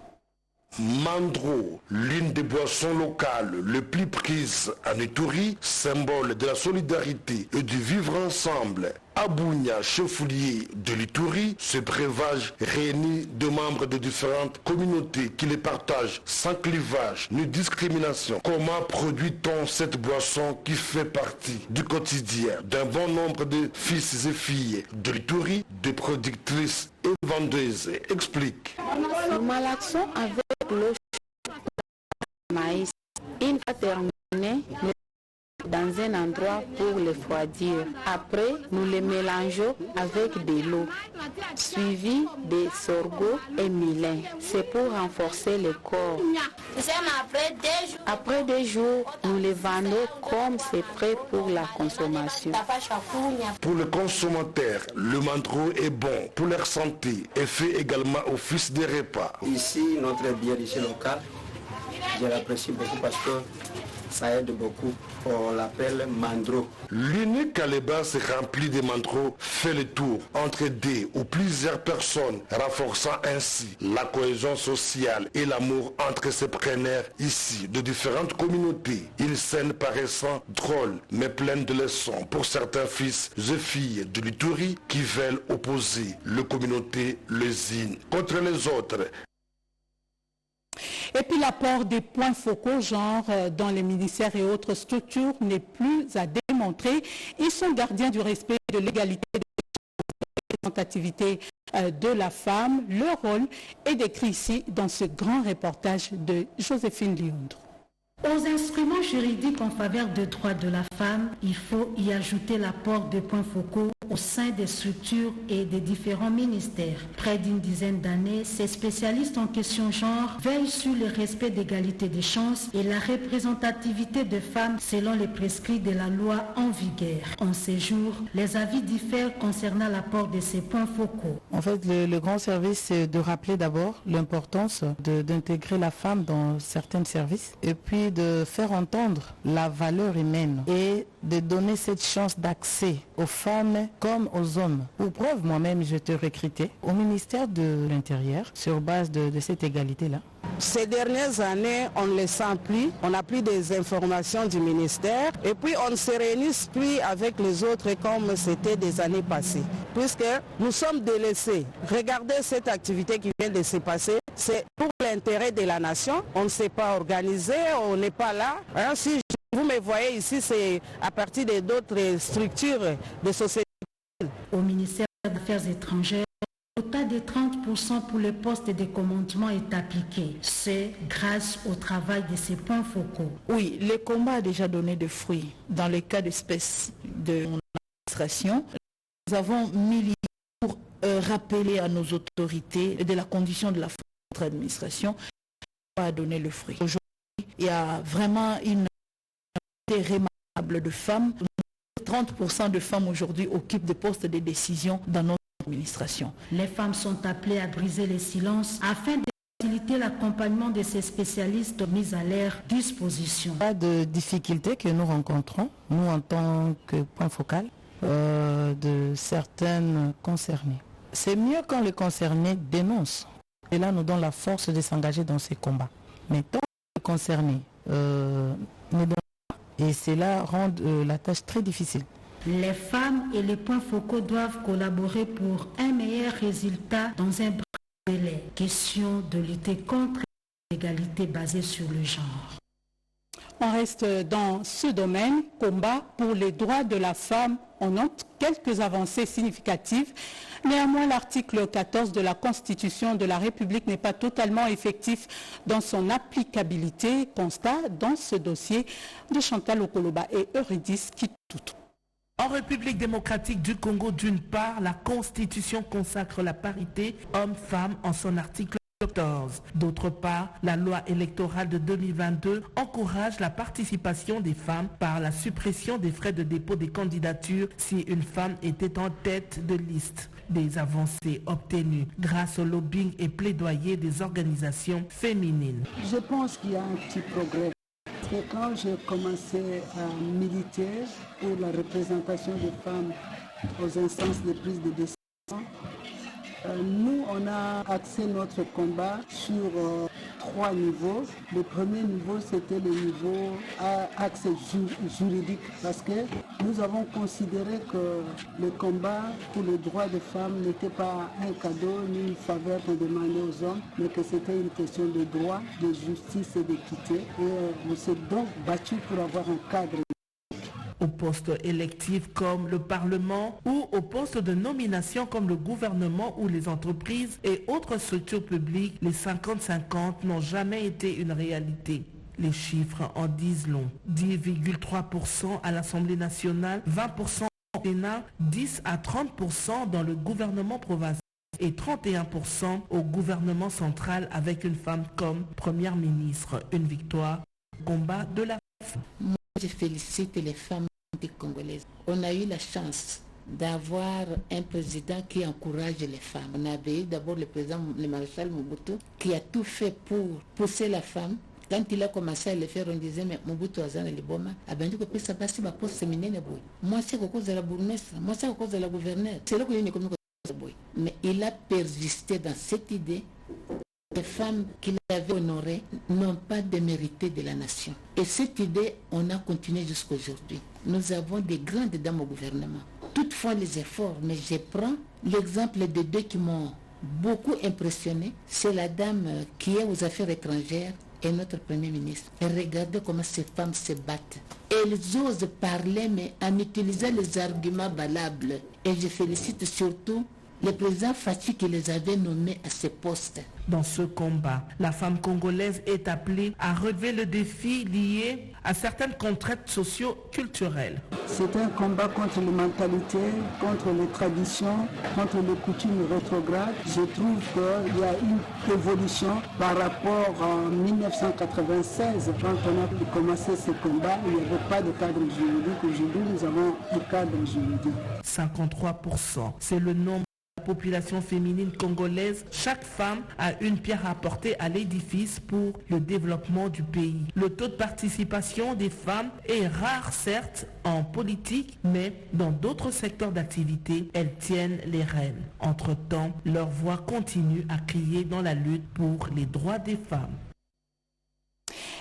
Mandro, l'une des boissons locales les plus prises en Ituri, symbole de la solidarité et du vivre ensemble. À Bunia, chef-lieu de l'Ituri, ce breuvage réunit de membres de différentes communautés qui les partagent sans clivage ni discrimination. Comment produit-on cette boisson qui fait partie du quotidien d'un bon nombre de fils et filles de l'Ituri, de productrices et vendeuses? Explique. Nous malaxons avec le maïs. Une fois terminé, nous dans un endroit pour le refroidir. Après, nous les mélangeons avec de l'eau, suivi de sorgho et millet. C'est pour renforcer le corps. Après 2 jours, nous les vendons comme c'est prêt pour la consommation. Pour le consommateur, le mandro est bon pour leur santé et fait également office de repas. Ici, notre bière ici locale, je l'apprécie beaucoup parce que ça aide beaucoup. On l'appelle mandro. L'unique calebasse remplie de mandro fait le tour entre 2 ou plusieurs personnes, renforçant ainsi la cohésion sociale et l'amour entre ces preneurs ici de différentes communautés. Une scène paraissant drôle mais pleine de leçons pour certains fils et filles de l'Ituri qui veulent opposer les communautés les unes contre les autres. Et puis l'apport des points focaux, genre dans les ministères et autres structures, n'est plus à démontrer. Ils sont gardiens du respect de l'égalité de la représentativité de la femme. Leur rôle est décrit ici dans ce grand reportage de Joséphine Liondre. Aux instruments juridiques en faveur des droits de la femme, il faut y ajouter l'apport de points focaux au sein des structures et des différents ministères. Près d'une dizaine d'années, ces spécialistes en question genre veillent sur le respect d'égalité des chances et la représentativité des femmes selon les prescrits de la loi en vigueur. En ces jours, les avis diffèrent concernant l'apport de ces points focaux. En fait, le grand service, c'est de rappeler d'abord l'importance d'intégrer la femme dans certains services et puis de faire entendre la valeur humaine et de donner cette chance d'accès aux femmes comme aux hommes. Pour preuve, moi-même, je te recrutais au ministère de l'Intérieur sur base de cette égalité-là. Ces dernières années, on ne les sent plus, on n'a plus des informations du ministère et puis on ne se réunit plus avec les autres comme c'était des années passées. Puisque nous sommes délaissés. Regardez cette activité qui vient de se passer, c'est pour l'intérêt de la nation. On ne s'est pas organisé, on n'est pas là. Alors, si vous me voyez ici, c'est à partir d'autres structures de société. Au ministère des Affaires étrangères, le quota de 30% pour les postes de commandement est appliqué. C'est grâce au travail de ces points focaux. Oui, le combat a déjà donné des fruits. Dans le cas d'espèces de mon administration, nous avons milité pour rappeler à nos autorités de la condition de la femme de notre administration. A donné le fruit. Aujourd'hui, il y a vraiment une quantité remarquable de femmes. 30% de femmes aujourd'hui occupent des postes de décision dans notre administration. Les femmes sont appelées à briser les silences afin de faciliter l'accompagnement de ces spécialistes mis à leur disposition. Pas de difficultés que nous rencontrons, nous en tant que point focal, de certaines concernées. C'est mieux quand les concernés dénoncent. Et là, nous donnons la force de s'engager dans ces combats. Mais tant que les concernés ne donnent pas, et cela rend la tâche très difficile. Les femmes et les points focaux doivent collaborer pour un meilleur résultat dans un bref délai. Question de lutter contre l'égalité basée sur le genre. On reste dans ce domaine, combat pour les droits de la femme. On note quelques avancées significatives. Néanmoins, l'article 14 de la Constitution de la République n'est pas totalement effectif dans son applicabilité. Constat dans ce dossier de Chantal Okoloba et Eurydice Kitutu. En République démocratique du Congo, d'une part, la Constitution consacre la parité homme-femme en son article 14. D'autre part, la loi électorale de 2022 encourage la participation des femmes par la suppression des frais de dépôt des candidatures si une femme était en tête de liste. Des avancées obtenues grâce au lobbying et plaidoyer des organisations féminines. Je pense qu'il y a un petit progrès. Parce que quand j'ai commencé à militer pour la représentation des femmes aux instances de prise de décision, nous, on a axé notre combat sur 3 niveaux. Le premier niveau, c'était le niveau axe juridique, parce que nous avons considéré que le combat pour les droits des femmes n'était pas un cadeau ni une faveur qu'on demandait aux hommes, mais que c'était une question de droit, de justice et d'équité. Et on s'est donc battu pour avoir un cadre. Aux postes électifs comme le Parlement ou aux postes de nomination comme le gouvernement ou les entreprises et autres structures publiques, les 50-50 n'ont jamais été une réalité. Les chiffres en disent long. 10,3% à l'Assemblée nationale, 20% au Sénat, 10 à 30% dans le gouvernement provincial et 31% au gouvernement central avec une femme comme première ministre. Une victoire, combat de la femme. Je félicite les femmes congolaises. On a eu la chance d'avoir un président qui encourage les femmes. On avait eu d'abord le président, le maréchal Mobutu, qui a tout fait pour pousser la femme. Quand il a commencé à le faire, on disait, mais Mobutu a zana liboma, a bendu que ça passe par poste séminaire. Moi, c'est à cause de la bourgmestre, moi, c'est à cause de la gouverneure. C'est là que je ne. Mais il a persisté dans cette idée. Les femmes qu'il avait honorées n'ont pas démérité de la nation. Et cette idée, on a continué jusqu'aujourd'hui. Nous avons des grandes dames au gouvernement. Toutes font les efforts, mais je prends l'exemple de 2 qui m'ont beaucoup impressionné. C'est la dame qui est aux affaires étrangères et notre Premier ministre. Et regardez comment ces femmes se battent. Elles osent parler, mais en utilisant les arguments valables. Et je félicite surtout le président Fachi qui les avait nommés à ces postes. Dans ce combat, la femme congolaise est appelée à relever le défi lié à certaines contraintes socio-culturelles. C'est un combat contre les mentalités, contre les traditions, contre les coutumes rétrogrades. Je trouve qu'il y a une évolution par rapport en 1996, quand on a commencé ce combat, il n'y avait pas de cadre juridique. Aujourd'hui, nous avons un cadre juridique. 53%, c'est le nombre population féminine congolaise, chaque femme a une pierre à apporter à l'édifice pour le développement du pays. Le taux de participation des femmes est rare certes en politique, mais dans d'autres secteurs d'activité, elles tiennent les rênes. Entre-temps, leur voix continue à crier dans la lutte pour les droits des femmes.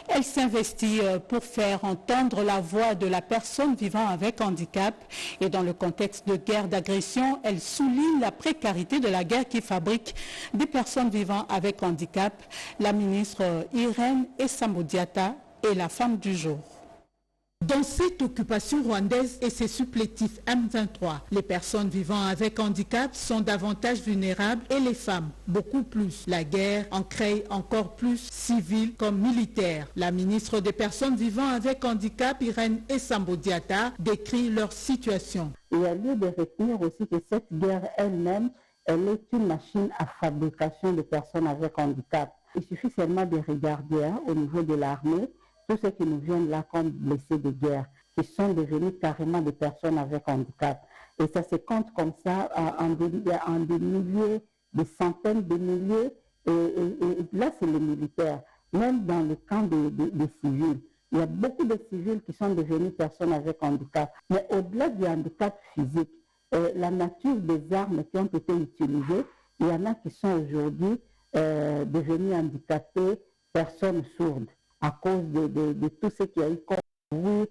Elle s'investit pour faire entendre la voix de la personne vivant avec handicap. Et dans le contexte de guerre d'agression, elle souligne la précarité de la guerre qui fabrique des personnes vivant avec handicap. La ministre Irène Essambodiata est la femme du jour. Dans cette occupation rwandaise et ses supplétifs M23, les personnes vivant avec handicap sont davantage vulnérables et les femmes beaucoup plus. La guerre en crée encore plus civils comme militaires. La ministre des Personnes vivant avec handicap, Irène Essambodiata, décrit leur situation. Il y a lieu de retenir aussi que cette guerre elle-même, elle est une machine à fabrication de personnes avec handicap. Il suffit seulement de regarder au niveau de l'armée, tous ceux qui nous viennent là comme blessés de guerre, qui sont devenus carrément des personnes avec handicap. Et ça se compte comme ça en des milliers, des centaines de milliers. Et là, c'est les militaires. Même dans le camp des civils, il y a beaucoup de civils qui sont devenus personnes avec handicap. Mais au-delà du handicap physique, la nature des armes qui ont été utilisées, il y en a qui sont aujourd'hui devenus handicapés, personnes sourdes, à cause de tout ce qui a eu comme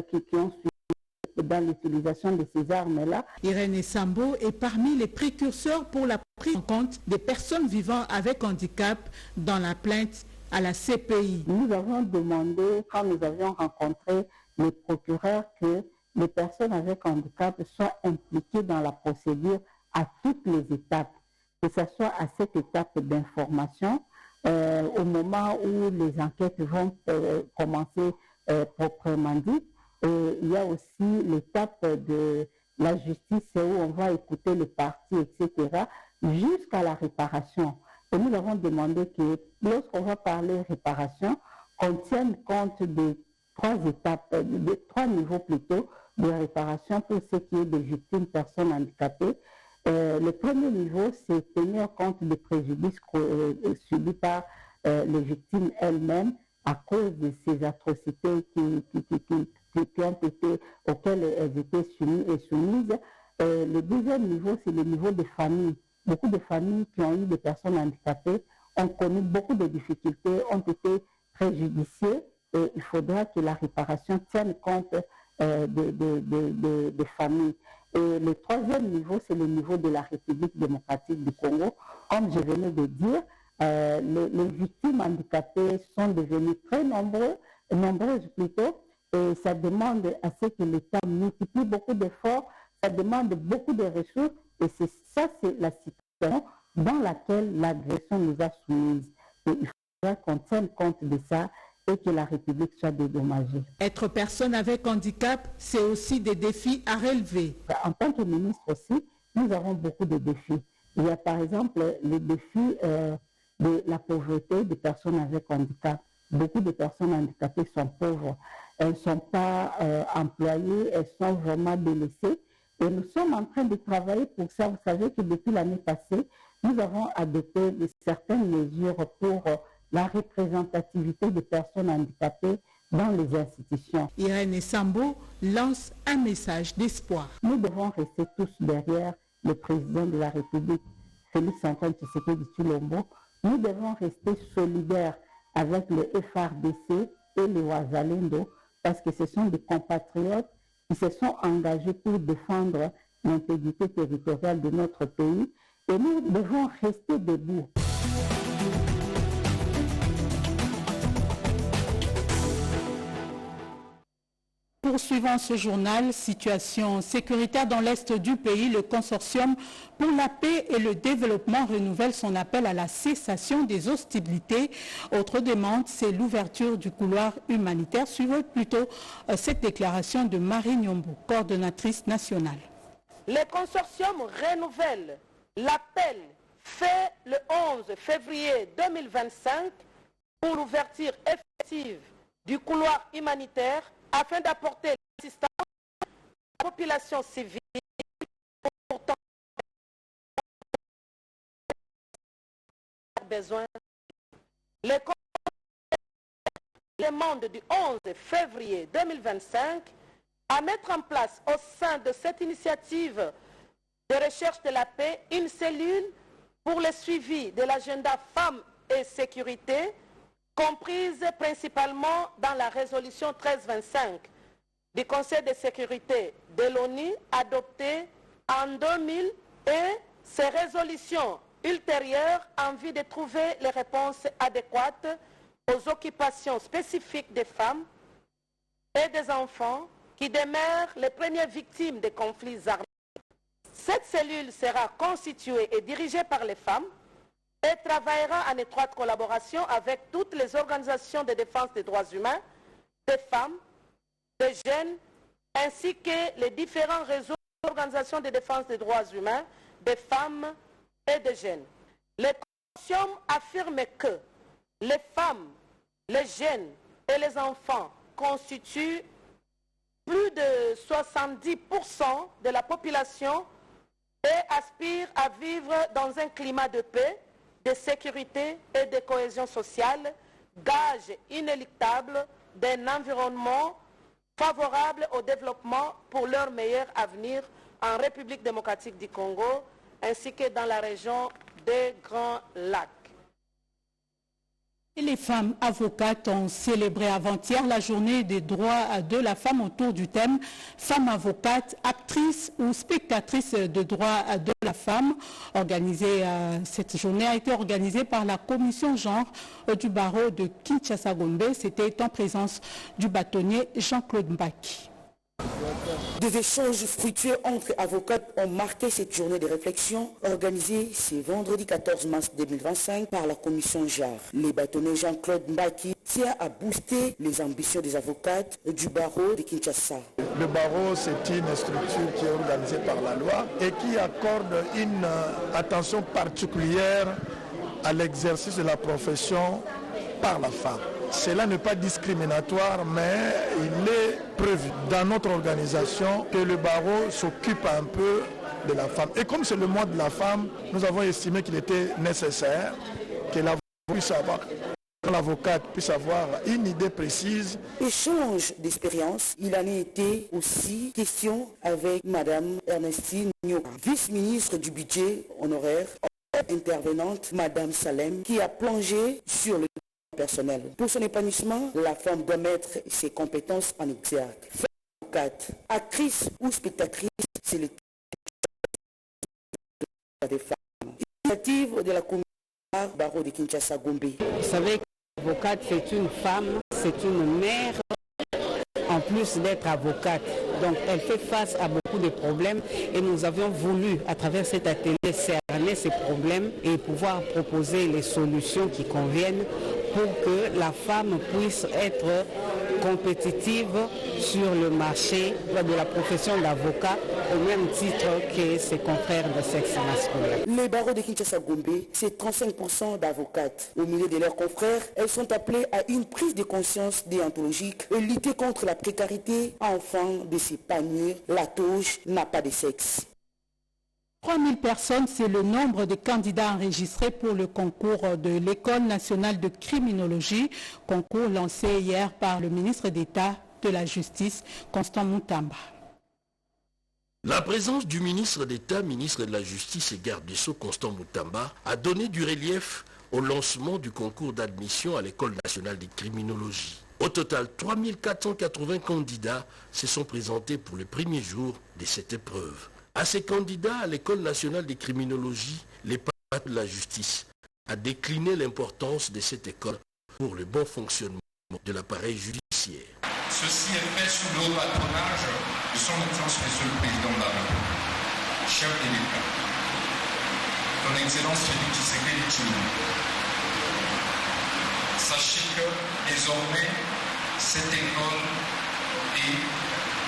qui ont suivi dans l'utilisation de ces armes-là. Irène Essambo est parmi les précurseurs pour la prise en compte des personnes vivant avec handicap dans la plainte à la CPI. Nous avons demandé, quand nous avions rencontré les procureurs, que les personnes avec handicap soient impliquées dans la procédure à toutes les étapes, que ce soit à cette étape d'information, au moment où les enquêtes vont commencer proprement dit. Et il y a aussi l'étape de la justice où on va écouter les parties, etc., jusqu'à la réparation. Et nous avons demandé que lorsqu'on va parler réparation, qu'on tienne compte des 3 étapes, des 3 niveaux plutôt de réparation pour ce qui est des victimes personnes handicapées. Le premier niveau, c'est tenir compte des préjudices subis par les victimes elles-mêmes à cause de ces atrocités auxquelles elles étaient soumises. Le deuxième niveau, c'est le niveau des familles. Beaucoup de familles qui ont eu des personnes handicapées ont connu beaucoup de difficultés, ont été préjudiciées, et il faudra que la réparation tienne compte des familles. Et le troisième niveau, c'est le niveau de la République démocratique du Congo. Comme je venais de dire, les victimes handicapées sont devenues très nombreuses plutôt, et ça demande à ce que l'État multiplie beaucoup d'efforts, ça demande beaucoup de ressources, et c'est la situation dans laquelle l'agression nous a soumises. Et il faudra qu'on tienne compte de ça et que la République soit dédommagée. Être personne avec handicap, c'est aussi des défis à relever. En tant que ministre aussi, nous avons beaucoup de défis. Il y a par exemple le défi de la pauvreté des personnes avec handicap. Beaucoup de personnes handicapées sont pauvres. Elles ne sont pas employées, elles sont vraiment délaissées. Et nous sommes en train de travailler pour ça. Vous savez que depuis l'année passée, nous avons adopté certaines mesures pour la représentativité des personnes handicapées dans les institutions. Irène Sambo lance un message d'espoir. Nous devons rester tous derrière le président de la République, Félix-Antoine Tshisekedi Tshilombo. Nous devons rester solidaires avec le FRDC et le Wazalendo parce que ce sont des compatriotes qui se sont engagés pour défendre l'intégrité territoriale de notre pays et nous devons rester debout. Poursuivant ce journal, situation sécuritaire dans l'Est du pays, le consortium pour la paix et le développement renouvelle son appel à la cessation des hostilités. Autre demande, c'est l'ouverture du couloir humanitaire. Suivez plutôt cette déclaration de Marie Nyombo, coordonnatrice nationale. Le consortium renouvelle l'appel fait le 11 février 2025 pour l'ouverture effective du couloir humanitaire afin d'apporter l'assistance à la population civile pourtant besoin. Les demande du 11 février 2025 à mettre en place au sein de cette initiative de recherche de la paix une cellule pour le suivi de l'agenda femmes et sécurité comprise principalement dans la résolution 1325 du Conseil de sécurité de l'ONU adoptée en 2000 et ces résolutions ultérieures en vue de trouver les réponses adéquates aux occupations spécifiques des femmes et des enfants qui demeurent les premières victimes des conflits armés. Cette cellule sera constituée et dirigée par les femmes et travaillera en étroite collaboration avec toutes les organisations de défense des droits humains, des femmes, des jeunes, ainsi que les différents réseaux d'organisations de défense des droits humains, des femmes et des jeunes. Le consortium affirme que les femmes, les jeunes et les enfants constituent plus de 70% de la population et aspirent à vivre dans un climat de paix, de sécurité et de cohésion sociale, gage inéluctable d'un environnement favorable au développement pour leur meilleur avenir en République démocratique du Congo ainsi que dans la région des Grands Lacs. Et les femmes avocates ont célébré avant-hier la journée des droits de la femme autour du thème « Femmes avocates, actrices ou spectatrices de droits de la femme ». Cette journée a été organisée par la commission genre du barreau de Kinshasa-Gombe. C'était en présence du bâtonnier Jean-Claude Mbaki. Des échanges fructueux entre avocats ont marqué cette journée de réflexion organisée ce vendredi 14 mars 2025 par la commission genre. Le bâtonnier Jean-Claude Mbaki tient à booster les ambitions des avocates du barreau de Kinshasa. Le barreau, c'est une structure qui est organisée par la loi et qui accorde une attention particulière à l'exercice de la profession par la femme. Cela n'est pas discriminatoire, mais il est prévu dans notre organisation que le barreau s'occupe un peu de la femme. Et comme c'est le mois de la femme, nous avons estimé qu'il était nécessaire que l'avocate puisse avoir une idée précise. Échange d'expérience, il en a été aussi question avec Madame Ernestine Nyoka, vice-ministre du budget honoraire, intervenante Madame Salem, qui a plongé sur le personnel. Pour son épanouissement, la femme doit mettre ses compétences en exergue. Femme avocate, actrice ou spectatrice, c'est le des femmes. Initiative de la commission barreau de Kinshasa-Gombe. Vous savez que l'avocate, c'est une femme, c'est une mère, en plus d'être avocate. Donc elle fait face à beaucoup de problèmes et nous avions voulu, à travers cet atelier, cerner ces problèmes et pouvoir proposer les solutions qui conviennent pour que la femme puisse être compétitive sur le marché de la profession d'avocat au même titre que ses confrères de sexe masculin. Les barreaux de Kinshasa-Gombe, c'est 35% d'avocates. Au milieu de leurs confrères, elles sont appelées à une prise de conscience déontologique et lutter contre la précarité afin de s'épanouir. La touche n'a pas de sexe. 3000 personnes, c'est le nombre de candidats enregistrés pour le concours de l'École nationale de criminologie, concours lancé hier par le ministre d'État de la Justice, Constant Moutamba. La présence du ministre d'État, ministre de la Justice et garde des Sceaux, Constant Moutamba, a donné du relief au lancement du concours d'admission à l'École nationale de criminologie. Au total, 3480 candidats se sont présentés pour le premier jour de cette épreuve. À ces candidats à l'École nationale de criminologie, les parents de la justice a décliné l'importance de cette école pour le bon fonctionnement de l'appareil judiciaire. Ceci est fait sous le haut patronage de son Excellence Monsieur le Président de la République, chef de l'État, Son Excellence Félix Tshisekedi Tshilombo. Sachez que désormais, cette école est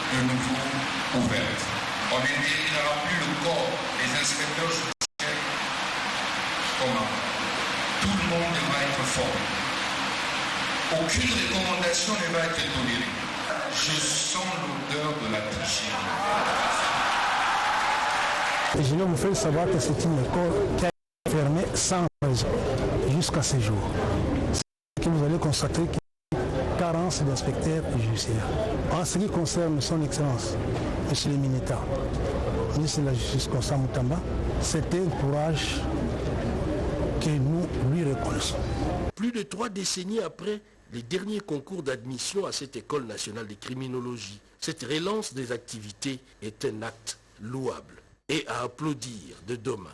de nouveau ouverte. On n'intégrera plus le corps des inspecteurs judiciaires comme avant. Tout le monde devra être formé. Aucune recommandation ne va être tolérée. Je sens l'odeur de la tricherie. Je vais vous faire savoir que c'est une école qui a été fermée sans raison jusqu'à ce jour. C'est que vous allez constater qu'il y a une carence d'inspecteurs judiciaires. En ce qui concerne son Excellence, M. le ministre de la Justice, Constant Moutamba, c'était un courage que nous lui reconnaissons. Plus de 3 décennies après les derniers concours d'admission à cette École nationale de criminologie, cette relance des activités est un acte louable et à applaudir de demain.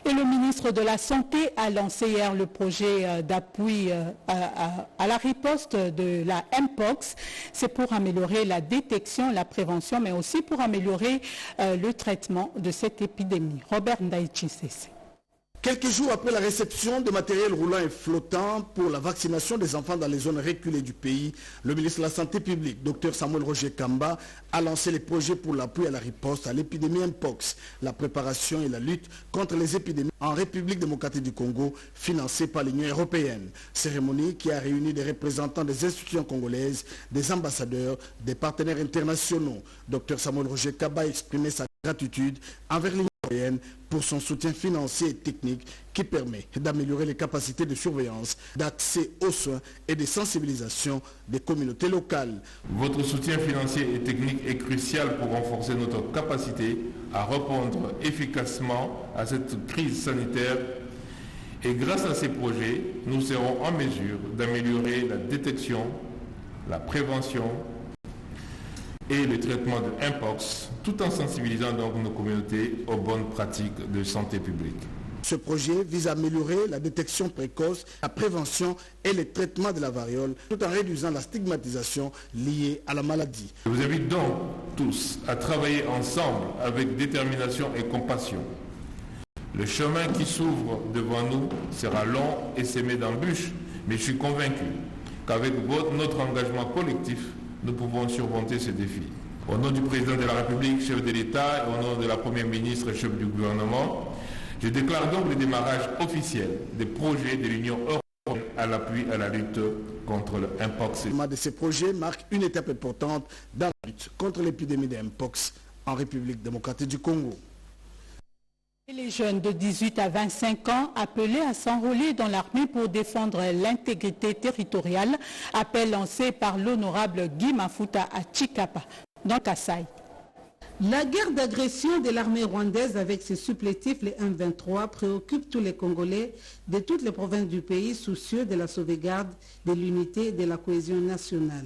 Et le ministre de la Santé a lancé hier le projet d'appui à la riposte de la Mpox. C'est pour améliorer la détection, la prévention, mais aussi pour améliorer le traitement de cette épidémie. Robert Ndaïchi-Sese. Quelques jours après la réception de matériel roulant et flottant pour la vaccination des enfants dans les zones reculées du pays, le ministre de la Santé publique, Dr Samuel Roger Kamba, a lancé les projets pour l'appui à la riposte à l'épidémie Mpox, la préparation et la lutte contre les épidémies en République démocratique du Congo, financée par l'Union européenne. Cérémonie qui a réuni des représentants des institutions congolaises, des ambassadeurs, des partenaires internationaux. Dr Samuel Roger Kamba a exprimé sa gratitude envers l'Union européenne pour son soutien financier et technique qui permet d'améliorer les capacités de surveillance, d'accès aux soins et de sensibilisation des communautés locales. Votre soutien financier et technique est crucial pour renforcer notre capacité à répondre efficacement à cette crise sanitaire Et grâce à ces projets, nous serons en mesure d'améliorer la détection, la prévention et le traitement de Mpox, tout en sensibilisant donc nos communautés aux bonnes pratiques de santé publique. Ce projet vise à améliorer la détection précoce, la prévention et le traitement de la variole, tout en réduisant la stigmatisation liée à la maladie. Je vous invite donc tous à travailler ensemble avec détermination et compassion. Le chemin qui s'ouvre devant nous sera long et semé d'embûches, mais je suis convaincu qu'avec notre engagement collectif, nous pouvons surmonter ces défis. Au nom du président de la République, chef de l'État, et au nom de la première ministre, chef du gouvernement, je déclare donc le démarrage officiel des projets de l'Union européenne à l'appui à la lutte contre le Mpox. Le de ces projets marque une étape importante dans la lutte contre l'épidémie de Mpox en République démocratique du Congo. Et les jeunes de 18 à 25 ans appelés à s'enrôler dans l'armée pour défendre l'intégrité territoriale, appel lancé par l'honorable Guy Mafuta à Chikapa, dans Kasaï. La guerre d'agression de l'armée rwandaise avec ses supplétifs, les M23, préoccupe tous les Congolais de toutes les provinces du pays soucieux de la sauvegarde de l'unité et de la cohésion nationale.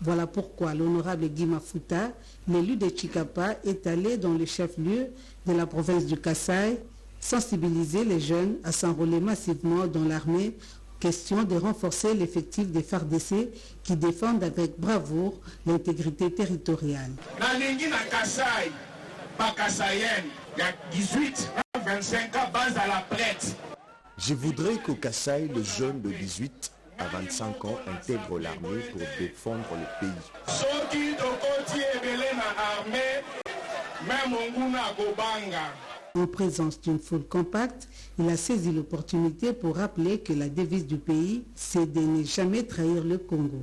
Voilà pourquoi l'honorable Guy Mafuta, l'élu de Chikapa, est allé dans le chef-lieu de la province du Kasaï, sensibiliser les jeunes à s'enrôler massivement dans l'armée. Question de renforcer l'effectif des FARDC qui défendent avec bravoure l'intégrité territoriale. Je voudrais qu'au Kasaï, les jeunes de 18 à 25 ans intègrent l'armée pour défendre le pays. En présence d'une foule compacte, il a saisi l'opportunité pour rappeler que la devise du pays, c'est de ne jamais trahir le Congo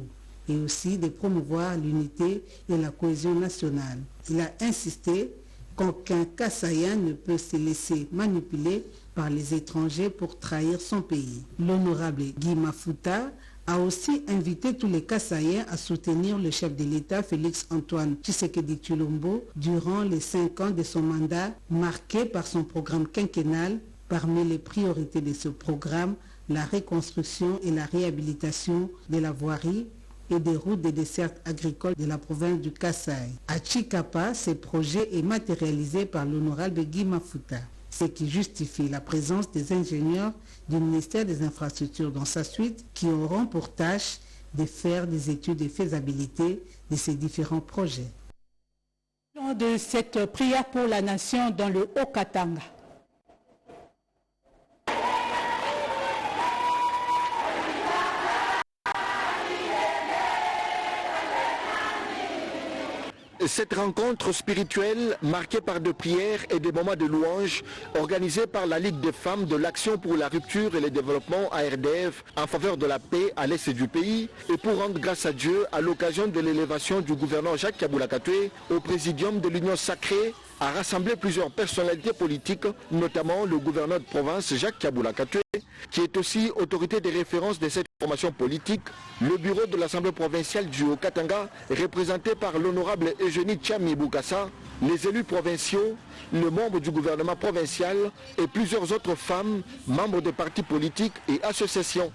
et aussi de promouvoir l'unité et la cohésion nationale. Il a insisté qu'aucun Kassaïen ne peut se laisser manipuler par les étrangers pour trahir son pays. L'honorable Guy Mafuta a aussi invité tous les Kassaïens à soutenir le chef de l'État, Félix-Antoine Tshisekedi Tshilombo, durant les 5 ans de son mandat, marqué par son programme quinquennal. Parmi les priorités de ce programme, la reconstruction et la réhabilitation de la voirie et des routes des dessertes agricoles de la province du Kasaï. À Chikapa, ce projet est matérialisé par l'honorable Guy Mafuta, ce qui justifie la présence des ingénieurs du ministère des Infrastructures dans sa suite qui auront pour tâche de faire des études de faisabilité de ces différents projets. De cette prière pour la nation dans le Haut-Katanga. Cette rencontre spirituelle, marquée par des prières et des moments de louange, organisée par la Ligue des femmes de l'Action pour la rupture et le développement ARDF en faveur de la paix à l'est du pays, et pour rendre grâce à Dieu à l'occasion de l'élévation du gouverneur Jacques Kabula Katwe au présidium de l'Union sacrée, a rassemblé plusieurs personnalités politiques, notamment le gouverneur de province Jacques Kabula Katwe, qui est aussi autorité de référence de cette formation politique, le bureau de l'Assemblée provinciale du Haut-Katanga, représenté par l'honorable Eugénie Tchami Boukassa, les élus provinciaux, le membre du gouvernement provincial et plusieurs autres femmes, membres de partis politiques et associations.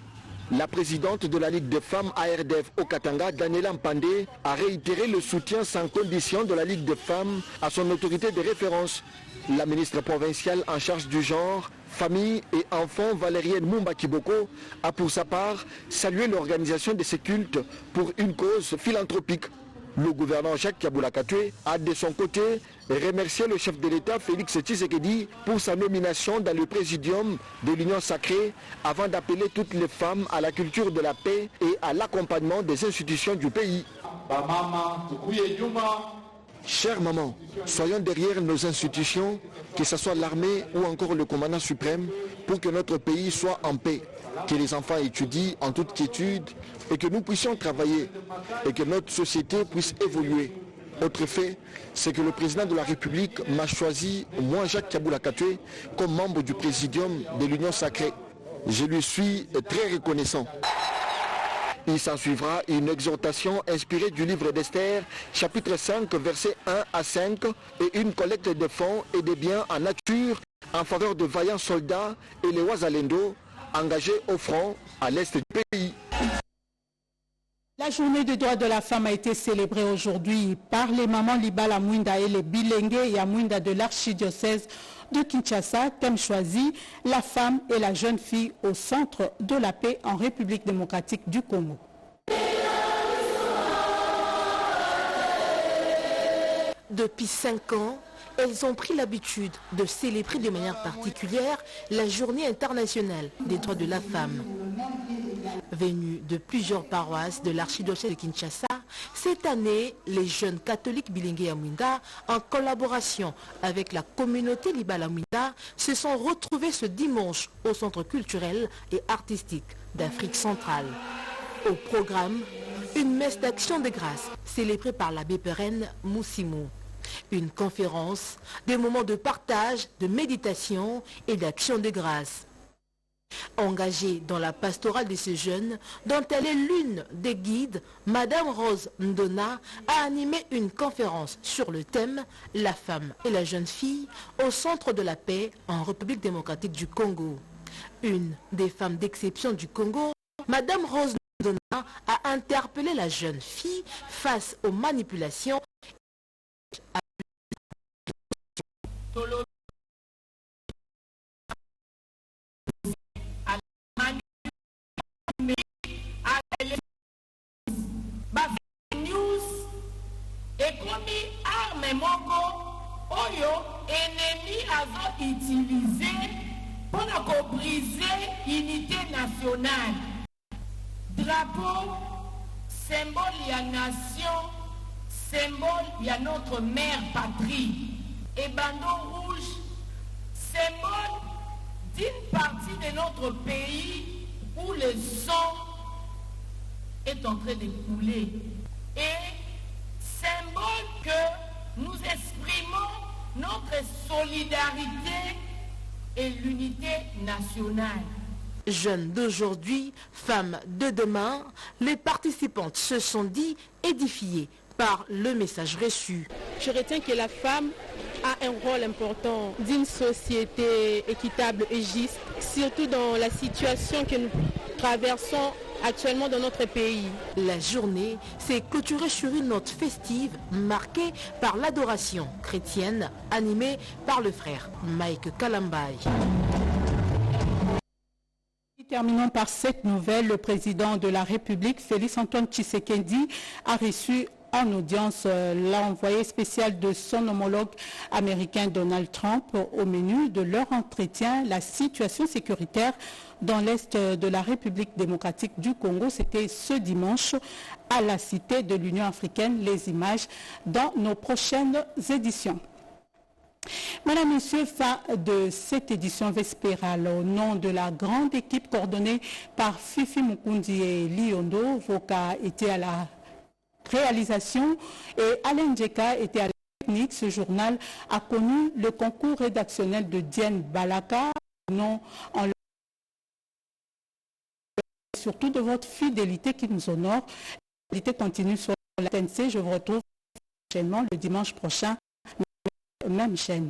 La présidente de la Ligue des femmes ARDF au Katanga, Daniela Mpandé, a réitéré le soutien sans condition de la Ligue des femmes à son autorité de référence. La ministre provinciale en charge du genre, famille et enfants, Valérienne Mumba Kiboko, a pour sa part salué l'organisation de ces cultes pour une cause philanthropique. Le gouverneur Jacques Kabula Katwe a de son côté remercié le chef de l'État Félix Tshisekedi pour sa nomination dans le présidium de l'Union sacrée avant d'appeler toutes les femmes à la culture de la paix et à l'accompagnement des institutions du pays. Chères mamans, soyons derrière nos institutions, que ce soit l'armée ou encore le commandant suprême, pour que notre pays soit en paix, que les enfants étudient en toute quiétude et que nous puissions travailler et que notre société puisse évoluer. Autre fait, c'est que le président de la République m'a choisi, moi Jacques Kabula Katwe, comme membre du présidium de l'Union sacrée. Je lui suis très reconnaissant. Il s'ensuivra une exhortation inspirée du livre d'Esther, chapitre 5, versets 1 à 5, et une collecte de fonds et de biens en nature en faveur de vaillants soldats et les Wazalendo, engagés au front à l'est du pays. La journée des droits de la femme a été célébrée aujourd'hui par les mamans Libala Mwinda et les Bilengue et Amwinda de l'archidiocèse de Kinshasa. Thème choisi, la femme et la jeune fille au centre de la paix en République démocratique du Congo. Depuis 5 ans, elles ont pris l'habitude de célébrer de manière particulière la journée internationale des droits de la femme. Venues de plusieurs paroisses de l'archidiocèse de Kinshasa, cette année, les jeunes catholiques Bilengue et Amwinda, en collaboration avec la communauté Libala Mwinda, se sont retrouvés ce dimanche au centre culturel et artistique d'Afrique centrale. Au programme, une messe d'action de grâce célébrée par l'abbé pérenne Moussimou. Une conférence, des moments de partage, de méditation et d'action de grâce. Engagée dans la pastorale de ces jeunes, dont elle est l'une des guides, Madame Rose Ndona a animé une conférence sur le thème « La femme et la jeune fille au centre de la paix en République démocratique du Congo ». Une des femmes d'exception du Congo, Madame Rose Ndona a interpellé la jeune fille face aux manipulations ekomi arme moko oyo ennemi azo utiliser pour briser unité nationale. Drapeau, symbole ya nation, symbole ya notre mère patrie. Et bandeau rouge, symbole d'une partie de notre pays où le sang est en train de couler. Et symbole que nous exprimons notre solidarité et l'unité nationale. Jeunes d'aujourd'hui, femmes de demain, les participantes se sont dit édifiées par le message reçu. Je retiens que la femme a un rôle important d'une société équitable et juste, surtout dans la situation que nous traversons actuellement dans notre pays. La journée s'est clôturée sur une note festive marquée par l'adoration chrétienne animée par le frère Mike Kalambaye. Terminons par cette nouvelle. Le président de la République, Félix Antoine Tshisekedi, a reçu en audience l'envoyé spécial de son homologue américain Donald Trump. Au menu de leur entretien, la situation sécuritaire dans l'est de la République démocratique du Congo. C'était ce dimanche à la Cité de l'Union africaine. Les images dans nos prochaines éditions. Madame, Monsieur, fin de cette édition vespérale, au nom de la grande équipe coordonnée par Fifi Mukundi et Liondo, Voka était à la réalisation et Alain Djeka était à la technique. Ce journal a connu le concours rédactionnel de Diane Balaka, surtout de votre fidélité qui nous honore. La fidélité continue sur la TNC. Je vous retrouve prochainement le dimanche prochain, même chaîne.